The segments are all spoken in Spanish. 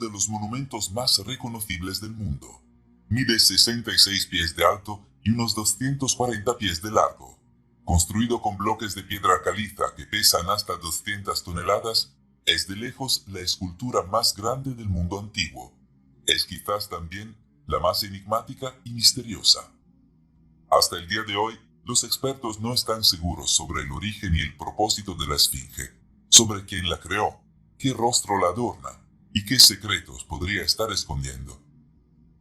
de los monumentos más reconocibles del mundo. Mide 66 pies de alto y unos 240 pies de largo. Construido con bloques de piedra caliza que pesan hasta 200 toneladas, es de lejos la escultura más grande del mundo antiguo. Es quizás también la más enigmática y misteriosa. Hasta el día de hoy, los expertos no están seguros sobre el origen y el propósito de la Esfinge, sobre quién la creó, qué rostro la adorna y qué secretos podría estar escondiendo.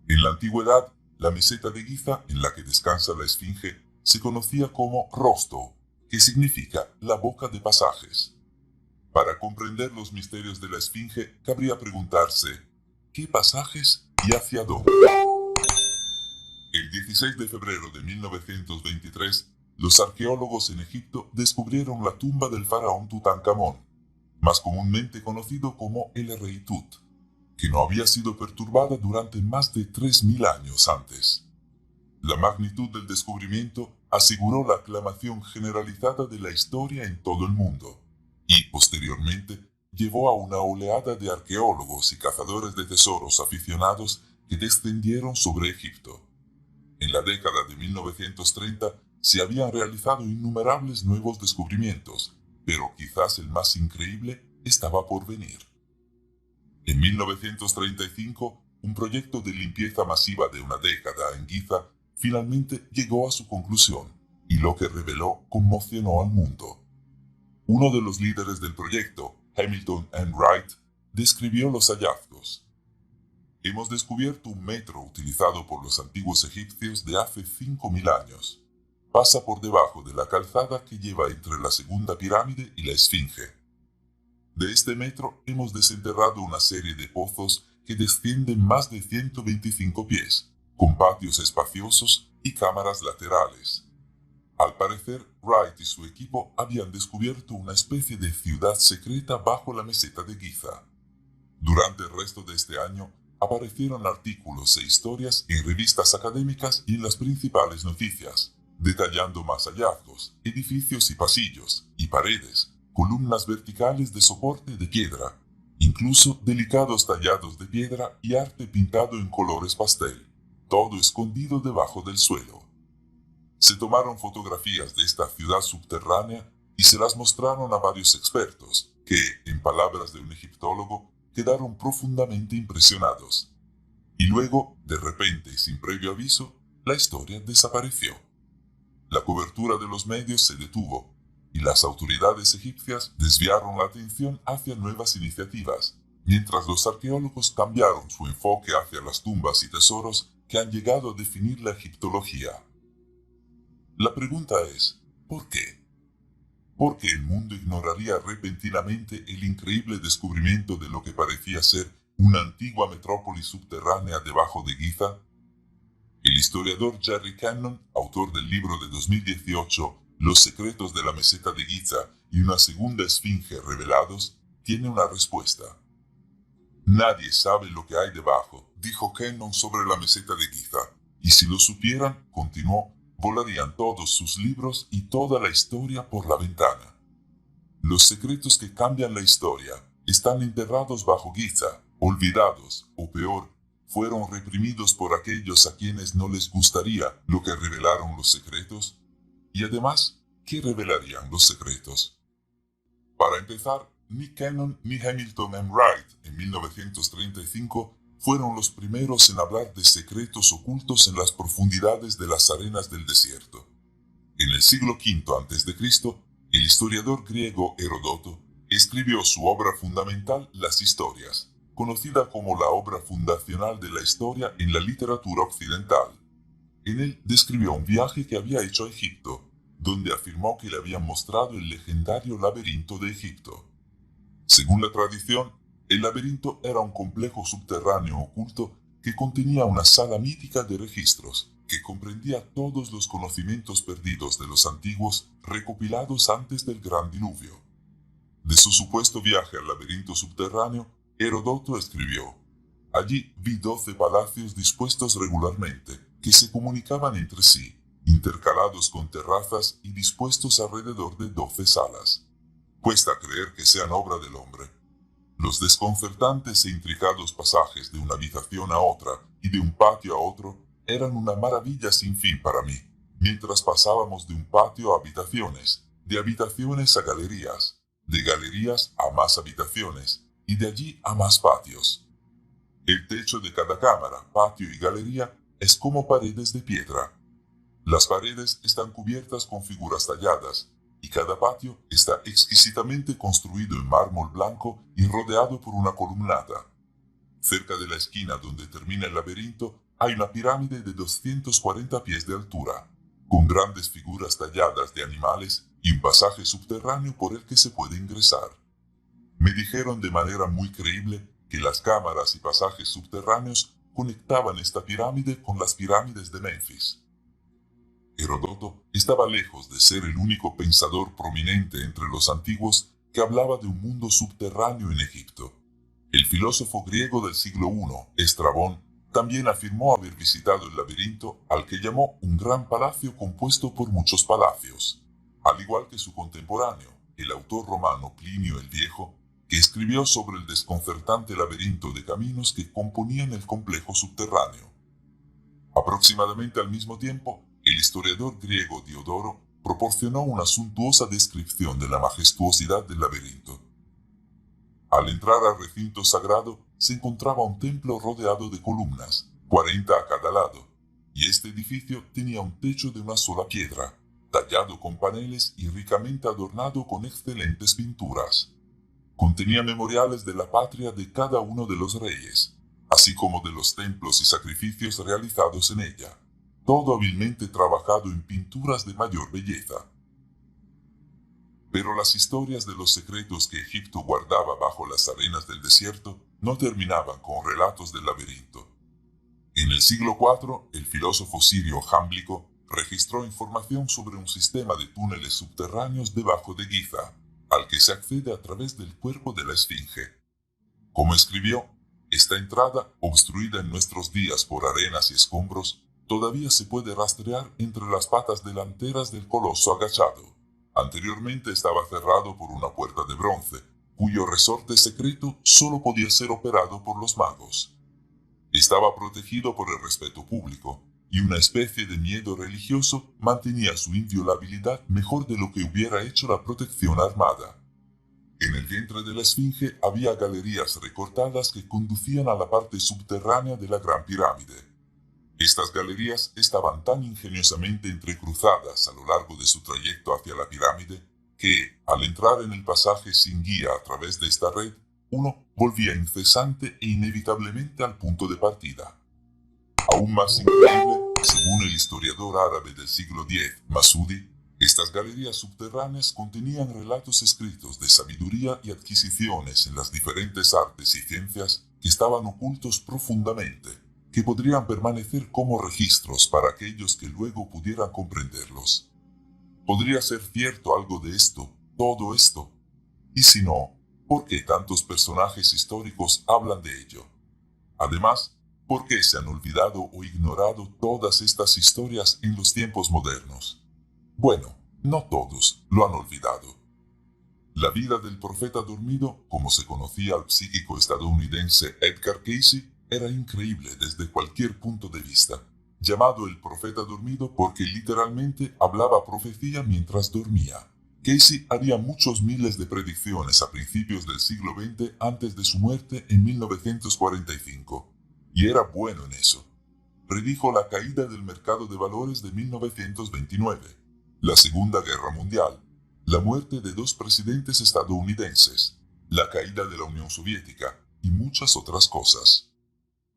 En la antigüedad, la meseta de Giza en la que descansa la Esfinge se conocía como Rosto, que significa la boca de pasajes. Para comprender los misterios de la Esfinge, cabría preguntarse, ¿qué pasajes y hacia dónde? El 16 de febrero de 1923, los arqueólogos en Egipto descubrieron la tumba del faraón Tutankamón, más comúnmente conocido como el Rey Tut, que no había sido perturbada durante más de 3000 años antes. La magnitud del descubrimiento aseguró la aclamación generalizada de la historia en todo el mundo, y posteriormente llevó a una oleada de arqueólogos y cazadores de tesoros aficionados que descendieron sobre Egipto. En la década de 1930 se habían realizado innumerables nuevos descubrimientos, pero quizás el más increíble estaba por venir. En 1935, un proyecto de limpieza masiva de una década en Giza finalmente llegó a su conclusión, y lo que reveló conmocionó al mundo. Uno de los líderes del proyecto, Hamilton M. Wright, describió los hallazgos. Hemos descubierto un metro utilizado por los antiguos egipcios de hace 5000 años. Pasa por debajo de la calzada que lleva entre la segunda pirámide y la Esfinge. De este metro hemos desenterrado una serie de pozos que descienden más de 125 pies, con patios espaciosos y cámaras laterales. Al parecer, Wright y su equipo habían descubierto una especie de ciudad secreta bajo la meseta de Giza. Durante el resto de este año, aparecieron artículos e historias en revistas académicas y en las principales noticias, detallando más hallazgos, edificios y pasillos, y paredes, columnas verticales de soporte de piedra, incluso delicados tallados de piedra y arte pintado en colores pastel, todo escondido debajo del suelo. Se tomaron fotografías de esta ciudad subterránea y se las mostraron a varios expertos, que, en palabras de un egiptólogo, quedaron profundamente impresionados. Y luego, de repente y sin previo aviso, la historia desapareció. La cobertura de los medios se detuvo, y las autoridades egipcias desviaron la atención hacia nuevas iniciativas, mientras los arqueólogos cambiaron su enfoque hacia las tumbas y tesoros que han llegado a definir la egiptología. La pregunta es, ¿por qué? ¿Por qué el mundo ignoraría repentinamente el increíble descubrimiento de lo que parecía ser una antigua metrópoli subterránea debajo de Giza? El historiador Jerry Cannon, autor del libro de 2018 Los secretos de la meseta de Giza y una segunda esfinge revelados, tiene una respuesta. Nadie sabe lo que hay debajo, dijo Cannon sobre la meseta de Giza, y si lo supieran, continuó, volarían todos sus libros y toda la historia por la ventana. Los secretos que cambian la historia están enterrados bajo Giza, olvidados, o peor, fueron reprimidos por aquellos a quienes no les gustaría lo que revelaron los secretos. Y además, ¿qué revelarían los secretos? Para empezar, ni Cannon ni Hamilton M. Wright en 1935 fueron los primeros en hablar de secretos ocultos en las profundidades de las arenas del desierto. En el siglo V a.C., el historiador griego Heródoto escribió su obra fundamental Las Historias, conocida como la obra fundacional de la historia en la literatura occidental. En él describió un viaje que había hecho a Egipto, donde afirmó que le habían mostrado el legendario laberinto de Egipto. Según la tradición, el laberinto era un complejo subterráneo oculto que contenía una sala mítica de registros, que comprendía todos los conocimientos perdidos de los antiguos recopilados antes del gran diluvio. De su supuesto viaje al laberinto subterráneo, Heródoto escribió: allí vi 12 palacios dispuestos regularmente, que se comunicaban entre sí, intercalados con terrazas y dispuestos alrededor de 12 salas. Cuesta creer que sean obra del hombre. Los desconcertantes e intricados pasajes de una habitación a otra y de un patio a otro eran una maravilla sin fin para mí, mientras pasábamos de un patio a habitaciones, de habitaciones a galerías, de galerías a más habitaciones y de allí a más patios. El techo de cada cámara, patio y galería es como paredes de piedra. Las paredes están cubiertas con figuras talladas y cada patio está exquisitamente construido en mármol blanco y rodeado por una columnata. Cerca de la esquina donde termina el laberinto hay una pirámide de 240 pies de altura, con grandes figuras talladas de animales y un pasaje subterráneo por el que se puede ingresar. Me dijeron de manera muy creíble que las cámaras y pasajes subterráneos conectaban esta pirámide con las pirámides de Menfis. Heródoto estaba lejos de ser el único pensador prominente entre los antiguos que hablaba de un mundo subterráneo en Egipto. El filósofo griego del siglo I, Estrabón, también afirmó haber visitado el laberinto al que llamó un gran palacio compuesto por muchos palacios, al igual que su contemporáneo, el autor romano Plinio el Viejo, que escribió sobre el desconcertante laberinto de caminos que componían el complejo subterráneo. Aproximadamente al mismo tiempo, el historiador griego Diodoro proporcionó una suntuosa descripción de la majestuosidad del laberinto. Al entrar al recinto sagrado se encontraba un templo rodeado de columnas, 40 a cada lado, y este edificio tenía un techo de una sola piedra, tallado con paneles y ricamente adornado con excelentes pinturas. Contenía memoriales de la patria de cada uno de los reyes, así como de los templos y sacrificios realizados en ella, todo hábilmente trabajado en pinturas de mayor belleza. Pero las historias de los secretos que Egipto guardaba bajo las arenas del desierto no terminaban con relatos del laberinto. En el siglo IV, el filósofo sirio Jámblico registró información sobre un sistema de túneles subterráneos debajo de Giza, al que se accede a través del cuerpo de la esfinge. Como escribió, esta entrada, obstruida en nuestros días por arenas y escombros, todavía se puede rastrear entre las patas delanteras del coloso agachado. Anteriormente estaba cerrado por una puerta de bronce, cuyo resorte secreto solo podía ser operado por los magos. Estaba protegido por el respeto público, y una especie de miedo religioso mantenía su inviolabilidad mejor de lo que hubiera hecho la protección armada. En el vientre de la esfinge había galerías recortadas que conducían a la parte subterránea de la Gran Pirámide. Estas galerías estaban tan ingeniosamente entrecruzadas a lo largo de su trayecto hacia la pirámide, que, al entrar en el pasaje sin guía a través de esta red, uno volvía incesante e inevitablemente al punto de partida. Aún más increíble, según el historiador árabe del siglo X, Masudi, estas galerías subterráneas contenían relatos escritos de sabiduría y adquisiciones en las diferentes artes y ciencias que estaban ocultos profundamente, que podrían permanecer como registros para aquellos que luego pudieran comprenderlos. ¿Podría ser cierto algo de esto, todo esto? Y si no, ¿por qué tantos personajes históricos hablan de ello? Además, ¿por qué se han olvidado o ignorado todas estas historias en los tiempos modernos? Bueno, no todos lo han olvidado. La vida del profeta dormido, como se conocía al psíquico estadounidense Edgar Cayce, era increíble desde cualquier punto de vista. Llamado el profeta dormido porque literalmente hablaba profecía mientras dormía. Cayce haría muchos miles de predicciones a principios del siglo XX antes de su muerte en 1945, y era bueno en eso. Predijo la caída del mercado de valores de 1929, la Segunda Guerra Mundial, la muerte de 2 presidentes estadounidenses, la caída de la Unión Soviética y muchas otras cosas.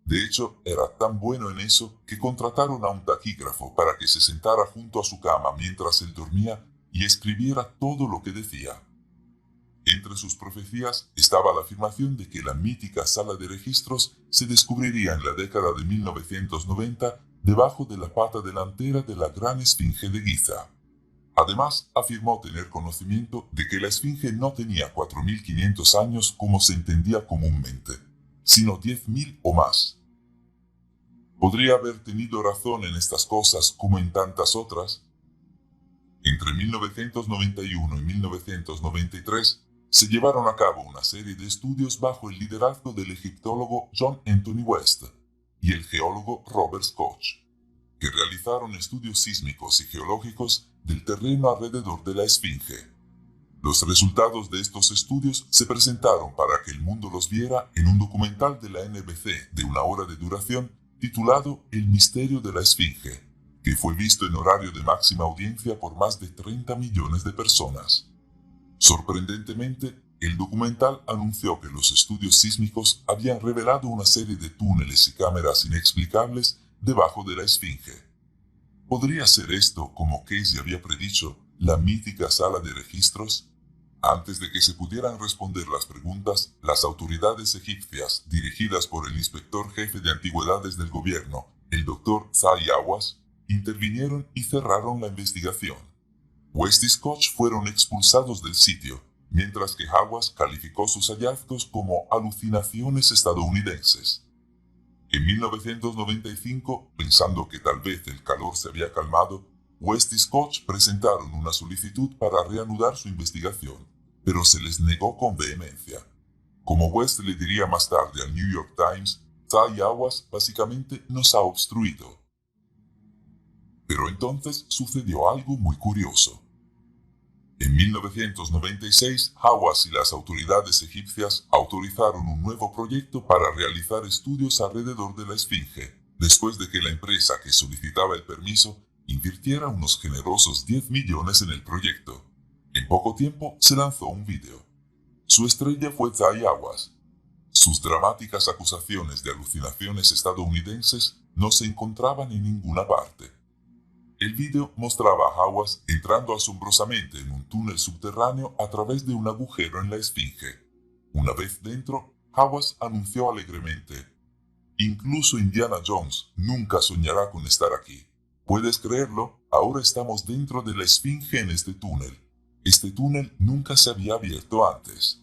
De hecho, era tan bueno en eso que contrataron a un taquígrafo para que se sentara junto a su cama mientras él dormía y escribiera todo lo que decía. Entre sus profecías estaba la afirmación de que la mítica sala de registros se descubriría en la década de 1990 debajo de la pata delantera de la gran esfinge de Giza. Además, afirmó tener conocimiento de que la esfinge no tenía 4500 años como se entendía comúnmente, sino 10.000 o más. ¿Podría haber tenido razón en estas cosas como en tantas otras? Entre 1991 y 1993 se llevaron a cabo una serie de estudios bajo el liderazgo del egiptólogo John Anthony West y el geólogo Robert Koch, que realizaron estudios sísmicos y geológicos del terreno alrededor de la Esfinge. Los resultados de estos estudios se presentaron para que el mundo los viera en un documental de la NBC de 1 hora de duración titulado El misterio de la Esfinge, que fue visto en horario de máxima audiencia por más de 30 millones de personas. Sorprendentemente, el documental anunció que los estudios sísmicos habían revelado una serie de túneles y cámaras inexplicables debajo de la Esfinge. ¿Podría ser esto, como Casey había predicho, la mítica sala de registros? Antes de que se pudieran responder las preguntas, las autoridades egipcias, dirigidas por el inspector jefe de antigüedades del gobierno, el Dr. Zahi Hawass, intervinieron y cerraron la investigación. West y Koch fueron expulsados del sitio, mientras que Hawass calificó sus hallazgos como alucinaciones estadounidenses. En 1995, pensando que tal vez el calor se había calmado, West y Koch presentaron una solicitud para reanudar su investigación, pero se les negó con vehemencia. Como West le diría más tarde al New York Times, Zahi Hawass básicamente nos ha obstruido. Pero entonces sucedió algo muy curioso. En 1996, Hawass y las autoridades egipcias autorizaron un nuevo proyecto para realizar estudios alrededor de la Esfinge, después de que la empresa que solicitaba el permiso invirtiera unos generosos 10 millones en el proyecto. En poco tiempo se lanzó un video. Su estrella fue Zahi Hawass. Sus dramáticas acusaciones de alucinaciones estadounidenses no se encontraban en ninguna parte. El video mostraba a Hawass entrando asombrosamente en un túnel subterráneo a través de un agujero en la Esfinge. Una vez dentro, Hawass anunció alegremente: «Incluso Indiana Jones nunca soñará con estar aquí. ¿Puedes creerlo? Ahora estamos dentro de la Esfinge en este túnel. Este túnel nunca se había abierto antes.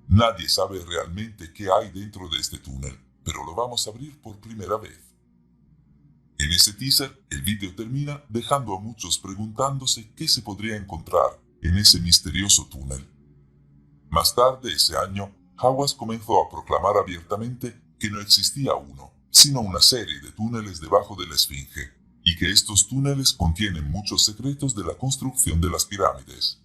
Nadie sabe realmente qué hay dentro de este túnel, pero lo vamos a abrir por primera vez». En ese teaser, el vídeo termina dejando a muchos preguntándose qué se podría encontrar en ese misterioso túnel. Más tarde ese año, Hawass comenzó a proclamar abiertamente que no existía uno, sino una serie de túneles debajo de la Esfinge, y que estos túneles contienen muchos secretos de la construcción de las pirámides.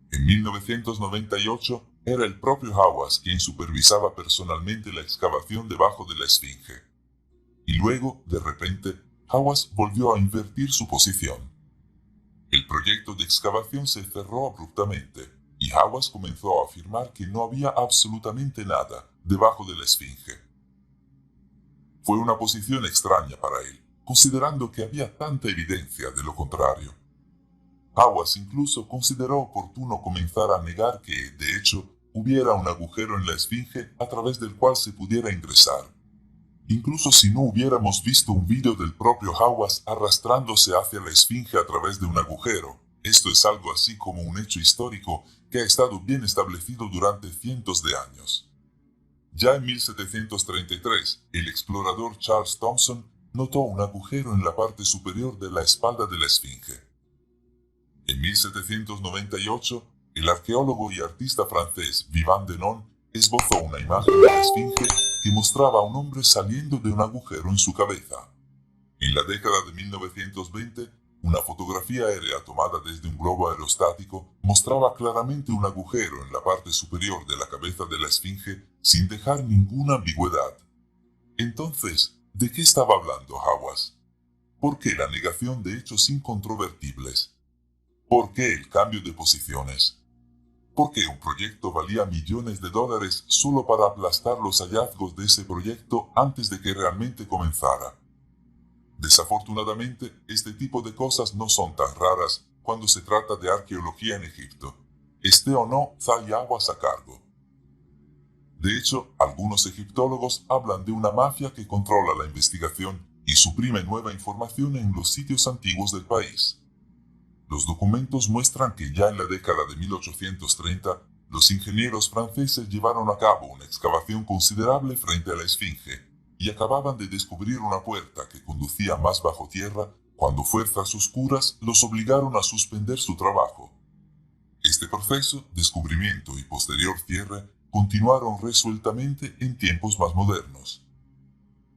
En 1998, era el propio Hawass quien supervisaba personalmente la excavación debajo de la Esfinge. Y luego, de repente, Hawass volvió a invertir su posición. El proyecto de excavación se cerró abruptamente, y Hawass comenzó a afirmar que no había absolutamente nada debajo de la Esfinge. Fue una posición extraña para él, considerando que había tanta evidencia de lo contrario. Hawass incluso consideró oportuno comenzar a negar que, de hecho, hubiera un agujero en la Esfinge a través del cual se pudiera ingresar. Incluso si no hubiéramos visto un vídeo del propio Hawass arrastrándose hacia la Esfinge a través de un agujero, esto es algo así como un hecho histórico que ha estado bien establecido durante cientos de años. Ya en 1733, el explorador Charles Thomson notó un agujero en la parte superior de la espalda de la Esfinge. En 1798, el arqueólogo y artista francés Vivant Denon esbozó una imagen de la Esfinge que mostraba a un hombre saliendo de un agujero en su cabeza. En la década de 1920, una fotografía aérea tomada desde un globo aerostático mostraba claramente un agujero en la parte superior de la cabeza de la Esfinge sin dejar ninguna ambigüedad. Entonces, ¿de qué estaba hablando Hawass? ¿Por qué la negación de hechos incontrovertibles? ¿Por qué el cambio de posiciones? ¿Por qué un proyecto valía millones de dólares solo para aplastar los hallazgos de ese proyecto antes de que realmente comenzara? Desafortunadamente, este tipo de cosas no son tan raras cuando se trata de arqueología en Egipto, esté o no Zahi Hawass a cargo. De hecho, algunos egiptólogos hablan de una mafia que controla la investigación y suprime nueva información en los sitios antiguos del país. Los documentos muestran que ya en la década de 1830, los ingenieros franceses llevaron a cabo una excavación considerable frente a la Esfinge y acababan de descubrir una puerta que conducía más bajo tierra cuando fuerzas oscuras los obligaron a suspender su trabajo. Este proceso, descubrimiento y posterior cierre continuaron resueltamente en tiempos más modernos.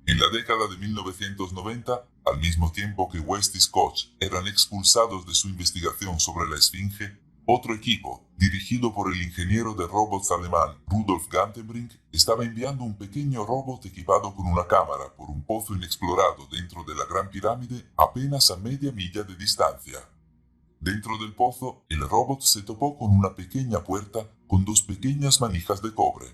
En la década de 1990, al mismo tiempo que West y Scott eran expulsados de su investigación sobre la Esfinge, otro equipo, dirigido por el ingeniero de robots alemán Rudolf Gantenbrink, estaba enviando un pequeño robot equipado con una cámara por un pozo inexplorado dentro de la Gran Pirámide apenas a media milla de distancia. Dentro del pozo, el robot se topó con una pequeña puerta con dos pequeñas manijas de cobre,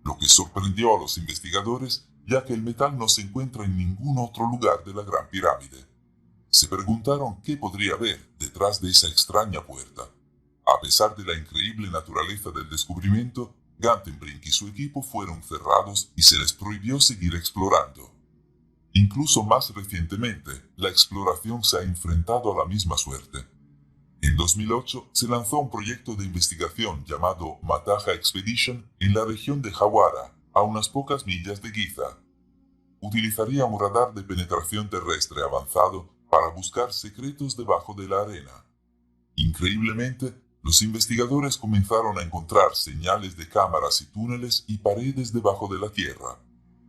lo que sorprendió a los investigadores ya que el metal no se encuentra en ningún otro lugar de la Gran Pirámide. Se preguntaron qué podría haber detrás de esa extraña puerta. A pesar de la increíble naturaleza del descubrimiento, Gantenbrink y su equipo fueron cerrados y se les prohibió seguir explorando. Incluso más recientemente, la exploración se ha enfrentado a la misma suerte. En 2008 se lanzó un proyecto de investigación llamado Mataha Expedition en la región de Hawara, a unas pocas millas de Giza. Utilizaría un radar de penetración terrestre avanzado para buscar secretos debajo de la arena. Increíblemente, los investigadores comenzaron a encontrar señales de cámaras y túneles y paredes debajo de la Tierra.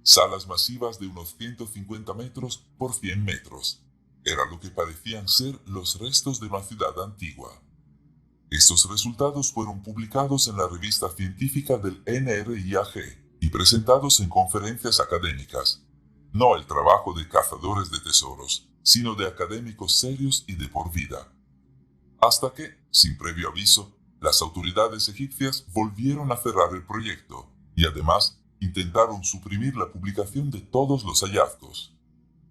Salas masivas de unos 150 metros por 100 metros. Era lo que parecían ser los restos de una ciudad antigua. Estos resultados fueron publicados en la revista científica del NRIAG y presentados en conferencias académicas. No el trabajo de cazadores de tesoros, sino de académicos serios y de por vida. Hasta que, sin previo aviso, las autoridades egipcias volvieron a cerrar el proyecto y además intentaron suprimir la publicación de todos los hallazgos.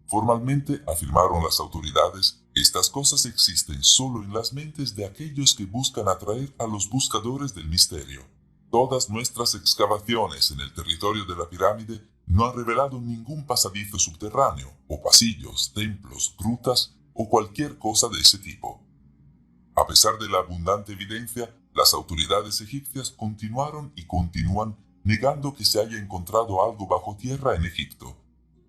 Formalmente, afirmaron las autoridades, estas cosas existen solo en las mentes de aquellos que buscan atraer a los buscadores del misterio. Todas nuestras excavaciones en el territorio de la pirámide no han revelado ningún pasadizo subterráneo, o pasillos, templos, grutas o cualquier cosa de ese tipo. A pesar de la abundante evidencia, las autoridades egipcias continuaron y continúan negando que se haya encontrado algo bajo tierra en Egipto,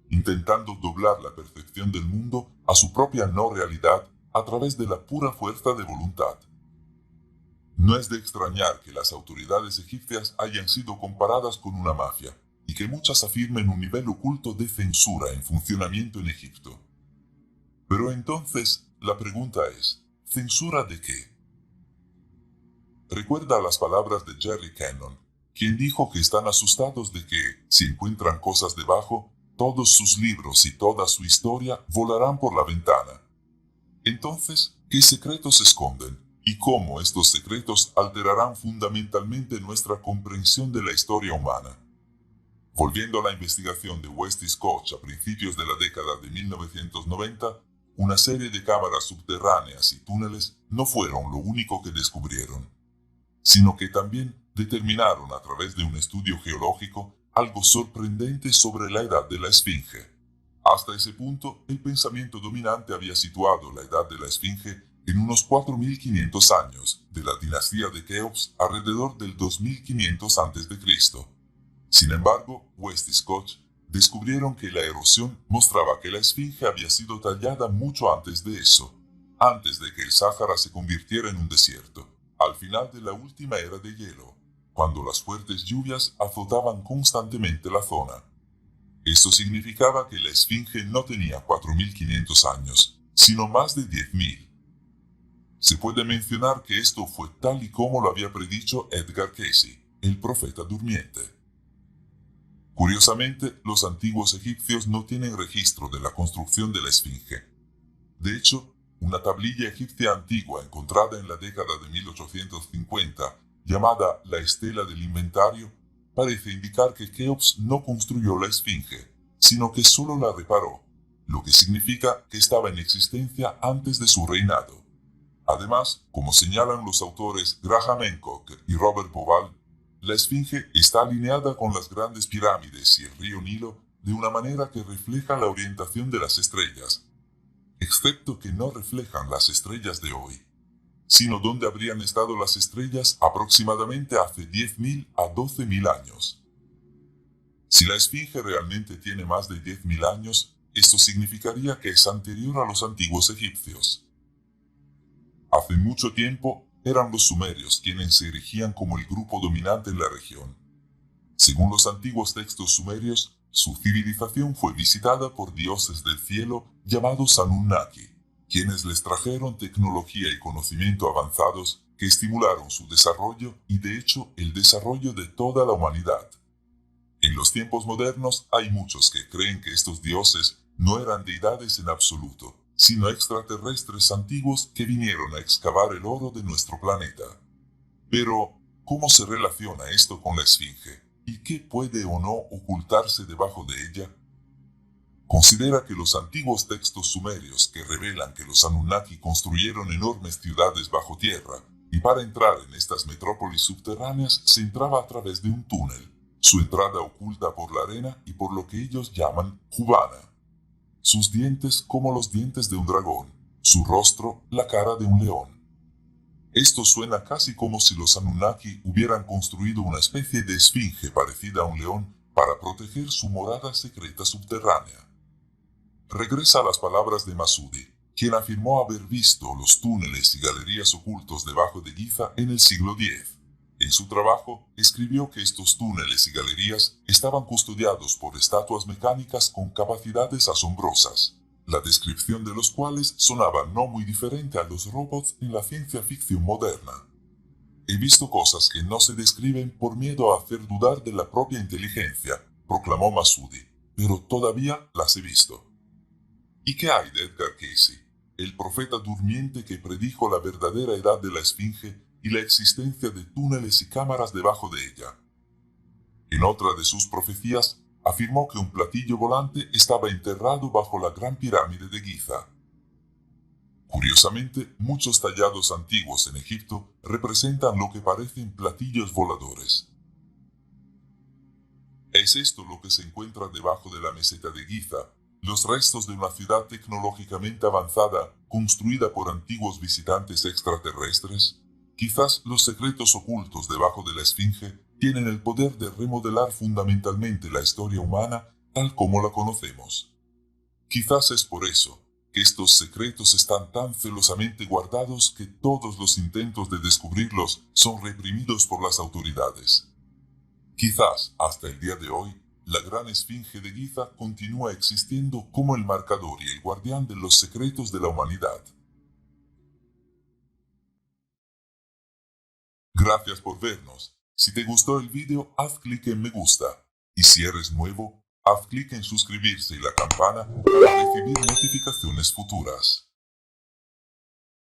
intentando doblar la percepción del mundo a su propia no realidad a través de la pura fuerza de voluntad. No es de extrañar que las autoridades egipcias hayan sido comparadas con una mafia, y que muchas afirmen un nivel oculto de censura en funcionamiento en Egipto. Pero entonces, la pregunta es, ¿censura de qué? Recuerda las palabras de Jerry Cannon, quien dijo que están asustados de que, si encuentran cosas debajo, todos sus libros y toda su historia volarán por la ventana. Entonces, ¿qué secretos esconden? ¿Y cómo estos secretos alterarán fundamentalmente nuestra comprensión de la historia humana? Volviendo a la investigación de West y Scott a principios de la década de 1990, una serie de cámaras subterráneas y túneles no fueron lo único que descubrieron, sino que también determinaron a través de un estudio geológico algo sorprendente sobre la edad de la Esfinge. Hasta ese punto, el pensamiento dominante había situado la edad de la Esfinge en unos 4500 años, de la dinastía de Keops alrededor del 2500 a.C. Sin embargo, West y Scott descubrieron que la erosión mostraba que la Esfinge había sido tallada mucho antes de eso, antes de que el Sáhara se convirtiera en un desierto, al final de la última era de hielo, cuando las fuertes lluvias azotaban constantemente la zona. Esto significaba que la Esfinge no tenía 4500 años, sino más de 10.000. Se puede mencionar que esto fue tal y como lo había predicho Edgar Cayce, el profeta durmiente. Curiosamente, los antiguos egipcios no tienen registro de la construcción de la Esfinge. De hecho, una tablilla egipcia antigua encontrada en la década de 1850, llamada la Estela del Inventario, parece indicar que Keops no construyó la Esfinge, sino que solo la reparó, lo que significa que estaba en existencia antes de su reinado. Además, como señalan los autores Graham Hancock y Robert Bauval, la Esfinge está alineada con las grandes pirámides y el río Nilo de una manera que refleja la orientación de las estrellas, excepto que no reflejan las estrellas de hoy, sino donde habrían estado las estrellas aproximadamente hace 10.000 a 12.000 años. Si la Esfinge realmente tiene más de 10.000 años, esto significaría que es anterior a los antiguos egipcios. Hace mucho tiempo, eran los sumerios quienes se erigían como el grupo dominante en la región. Según los antiguos textos sumerios, su civilización fue visitada por dioses del cielo llamados Anunnaki, quienes les trajeron tecnología y conocimiento avanzados que estimularon su desarrollo y de hecho el desarrollo de toda la humanidad. En los tiempos modernos hay muchos que creen que estos dioses no eran deidades en absoluto, sino extraterrestres antiguos que vinieron a excavar el oro de nuestro planeta. Pero, ¿cómo se relaciona esto con la Esfinge? ¿Y qué puede o no ocultarse debajo de ella? Considera que los antiguos textos sumerios que revelan que los Anunnaki construyeron enormes ciudades bajo tierra, y para entrar en estas metrópolis subterráneas se entraba a través de un túnel, su entrada oculta por la arena y por lo que ellos llaman Jubana. Sus dientes como los dientes de un dragón, su rostro la cara de un león. Esto suena casi como si los Anunnaki hubieran construido una especie de esfinge parecida a un león para proteger su morada secreta subterránea. Regresa a las palabras de Masudi, quien afirmó haber visto los túneles y galerías ocultos debajo de Giza en el siglo X. En su trabajo, escribió que estos túneles y galerías estaban custodiados por estatuas mecánicas con capacidades asombrosas, la descripción de los cuales sonaba no muy diferente a los robots en la ciencia ficción moderna. He visto cosas que no se describen por miedo a hacer dudar de la propia inteligencia, proclamó Masudi, pero todavía las he visto. ¿Y qué hay de Edgar Cayce, el profeta durmiente que predijo la verdadera edad de la Esfinge y la existencia de túneles y cámaras debajo de ella? En otra de sus profecías, afirmó que un platillo volante estaba enterrado bajo la gran pirámide de Giza. Curiosamente, muchos tallados antiguos en Egipto representan lo que parecen platillos voladores. ¿Es esto lo que se encuentra debajo de la meseta de Giza? Los restos de una ciudad tecnológicamente avanzada construida por antiguos visitantes extraterrestres. Quizás los secretos ocultos debajo de la Esfinge tienen el poder de remodelar fundamentalmente la historia humana tal como la conocemos. Quizás es por eso que estos secretos están tan celosamente guardados que todos los intentos de descubrirlos son reprimidos por las autoridades. Quizás hasta el día de hoy, la gran Esfinge de Giza continúa existiendo como el marcador y el guardián de los secretos de la humanidad. Gracias por vernos. Si te gustó el video, haz clic en me gusta. Y si eres nuevo, haz clic en suscribirse y la campana para recibir notificaciones futuras.